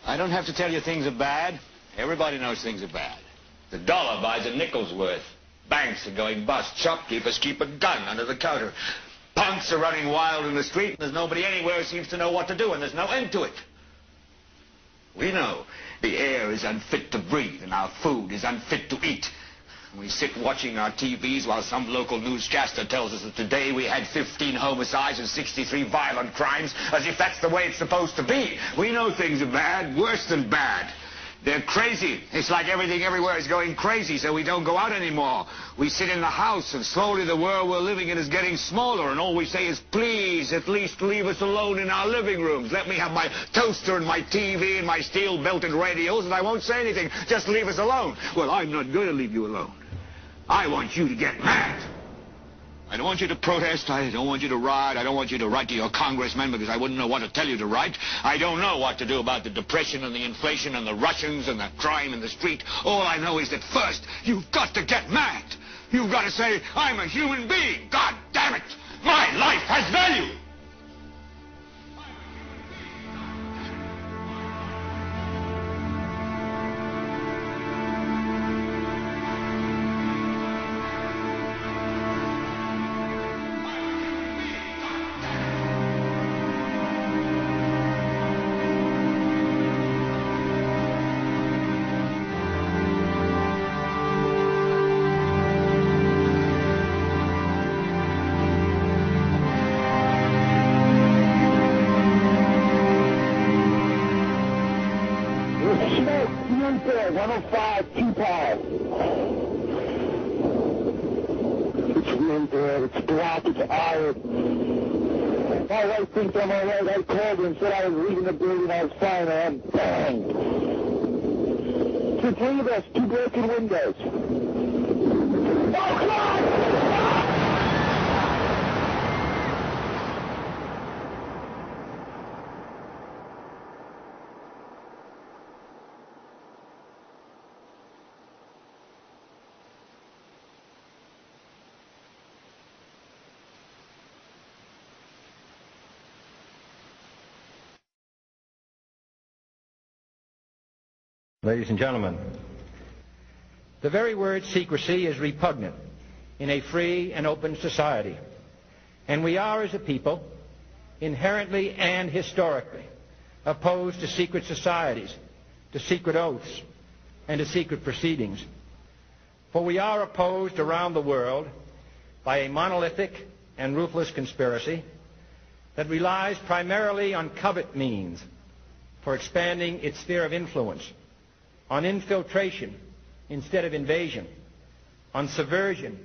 I don't have to tell you things are bad. Everybody knows things are bad. The dollar buys a nickel's worth. Banks are going bust. Shopkeepers keep a gun under the counter. Punks are running wild in the street, and there's nobody anywhere who seems to know what to do, and there's no end to it. We know the air is unfit to breathe, and our food is unfit to eat. We sit watching our TVs while some local newscaster tells us that today we had 15 homicides and 63 violent crimes, as if that's the way it's supposed to be. We know things are bad, worse than bad. They're crazy. It's like everything everywhere is going crazy, so we don't go out anymore. We sit in the house, and slowly the world we're living in is getting smaller, and all we say is, please, at least leave us alone in our living rooms. Let me have my toaster and my TV and my steel-belted radios, and I won't say anything. Just leave us alone. Well, I'm not going to leave you alone. I want you to get mad. I don't want you to protest. I don't want you to riot. I don't want you to write to your congressman because I wouldn't know what to tell you to write. I don't know what to do about the depression and the inflation and the Russians and the crime in the street. All I know is that first, you've got to get mad. You've got to say, I'm a human being. God damn it. My life has value. I called and said I was leaving the building. I was fine, man. Bang! The three of us, 2 broken windows. Oh, come on! Ladies and gentlemen, the very word secrecy is repugnant in a free and open society. And we are, as a people, inherently and historically opposed to secret societies, to secret oaths, and to secret proceedings. For we are opposed around the world by a monolithic and ruthless conspiracy that relies primarily on covert means for expanding its sphere of influence, on infiltration instead of invasion, on subversion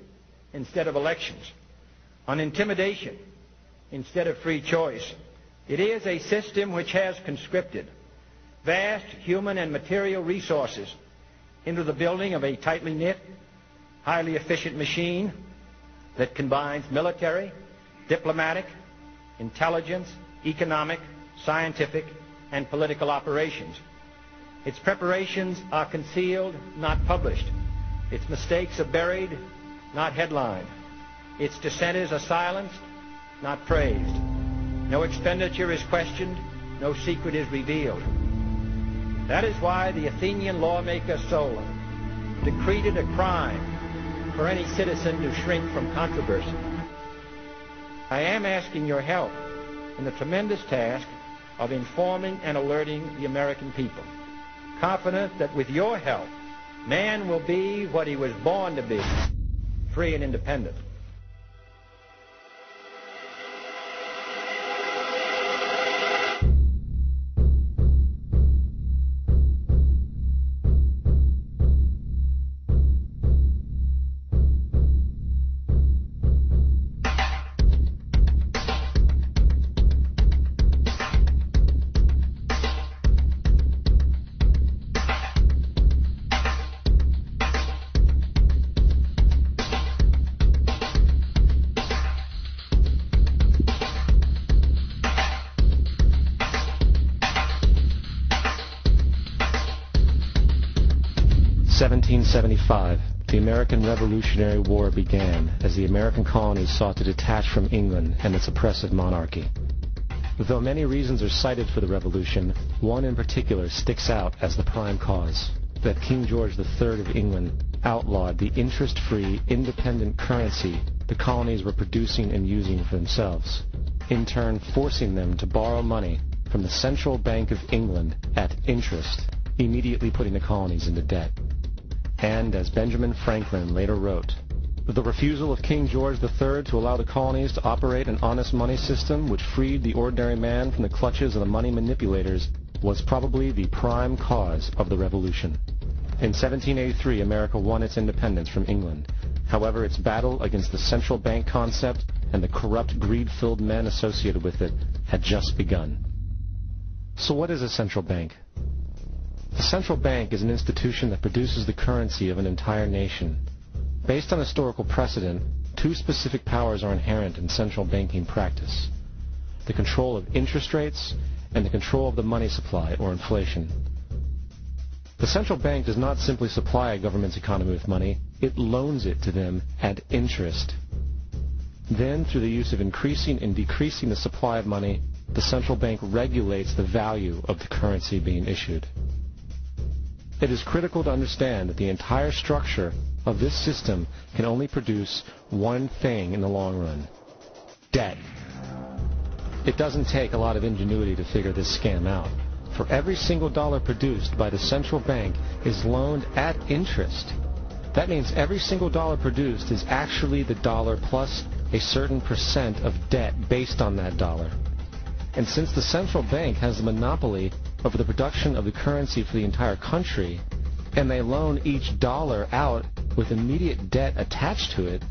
instead of elections, on intimidation instead of free choice. It is a system which has conscripted vast human and material resources into the building of a tightly knit, highly efficient machine that combines military, diplomatic, intelligence, economic, scientific, and political operations. Its preparations are concealed, not published. Its mistakes are buried, not headlined. Its dissenters are silenced, not praised. No expenditure is questioned, no secret is revealed. That is why the Athenian lawmaker Solon decreed it a crime for any citizen to shrink from controversy. I am asking your help in the tremendous task of informing and alerting the American people, confident that with your help, man will be what he was born to be, free and independent. The American Revolutionary War began as the American colonies sought to detach from England and its oppressive monarchy. Though many reasons are cited for the revolution, one in particular sticks out as the prime cause: that King George III of England outlawed the interest-free, independent currency the colonies were producing and using for themselves, in turn forcing them to borrow money from the Central Bank of England at interest, immediately putting the colonies into debt. And, as Benjamin Franklin later wrote, the refusal of King George III to allow the colonies to operate an honest money system which freed the ordinary man from the clutches of the money manipulators was probably the prime cause of the revolution. In 1783, America won its independence from England. However, its battle against the central bank concept and the corrupt, greed-filled men associated with it had just begun. So what is a central bank? The central bank is an institution that produces the currency of an entire nation. Based on historical precedent, two specific powers are inherent in central banking practice: the control of interest rates and the control of the money supply, or inflation. The central bank does not simply supply a government's economy with money, it loans it to them at interest. Then, through the use of increasing and decreasing the supply of money, the central bank regulates the value of the currency being issued. It is critical to understand that the entire structure of this system can only produce one thing in the long run: debt. It doesn't take a lot of ingenuity to figure this scam out. For every single dollar produced by the central bank is loaned at interest. That means every single dollar produced is actually the dollar plus a certain percent of debt based on that dollar. And since the central bank has the monopoly over the production of the currency for the entire country, and they loan each dollar out with immediate debt attached to it,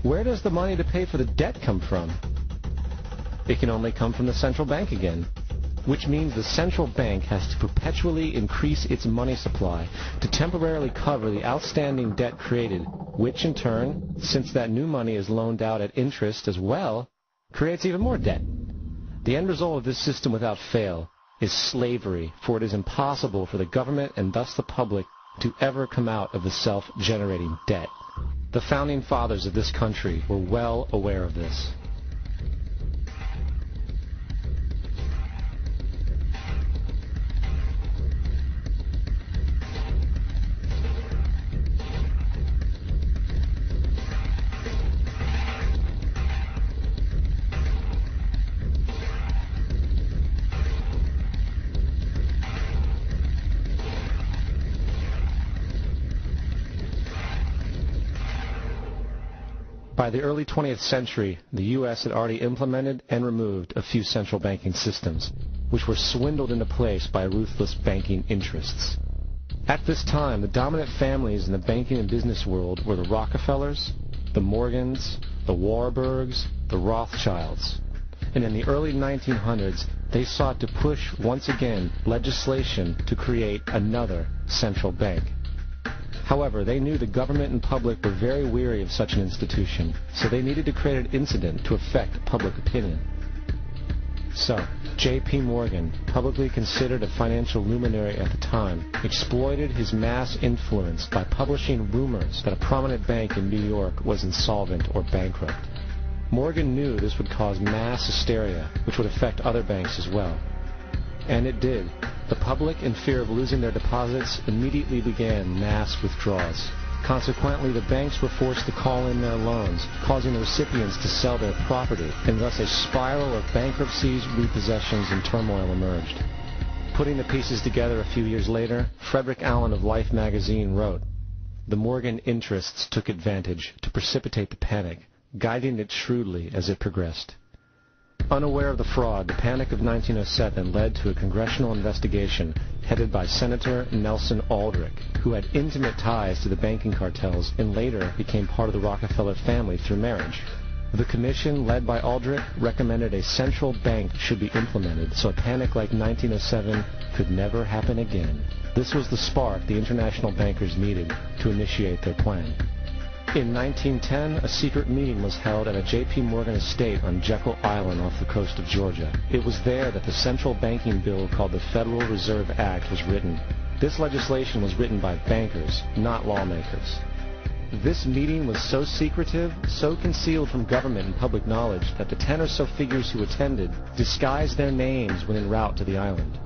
where does the money to pay for the debt come from? It can only come from the central bank again, which means the central bank has to perpetually increase its money supply to temporarily cover the outstanding debt created, which in turn, since that new money is loaned out at interest as well, creates even more debt. The end result of this system without fail is slavery, for it is impossible for the government and thus the public to ever come out of the self-generating debt. The founding fathers of this country were well aware of this. By the early 20th century, the U.S. had already implemented and removed a few central banking systems, which were swindled into place by ruthless banking interests. At this time, the dominant families in the banking and business world were the Rockefellers, the Morgans, the Warburgs, the Rothschilds. And in the early 1900s, they sought to push once again legislation to create another central bank. However, they knew the government and public were very weary of such an institution, so they needed to create an incident to affect public opinion. So, J.P. Morgan, publicly considered a financial luminary at the time, exploited his mass influence by publishing rumors that a prominent bank in New York was insolvent or bankrupt. Morgan knew this would cause mass hysteria, which would affect other banks as well. And it did. The public, in fear of losing their deposits, immediately began mass withdrawals. Consequently, the banks were forced to call in their loans, causing the recipients to sell their property, and thus a spiral of bankruptcies, repossessions, and turmoil emerged. Putting the pieces together a few years later, Frederick Allen of Life magazine wrote, "The Morgan interests took advantage to precipitate the panic, guiding it shrewdly as it progressed." Unaware of the fraud, the Panic of 1907 led to a congressional investigation headed by Senator Nelson Aldrich, who had intimate ties to the banking cartels and later became part of the Rockefeller family through marriage. The commission, led by Aldrich, recommended a central bank should be implemented so a panic like 1907 could never happen again. This was the spark the international bankers needed to initiate their plan. In 1910, a secret meeting was held at a J.P. Morgan estate on Jekyll Island off the coast of Georgia. It was there that the central banking bill called the Federal Reserve Act was written. This legislation was written by bankers, not lawmakers. This meeting was so secretive, so concealed from government and public knowledge that the 10 or so figures who attended disguised their names when en route to the island.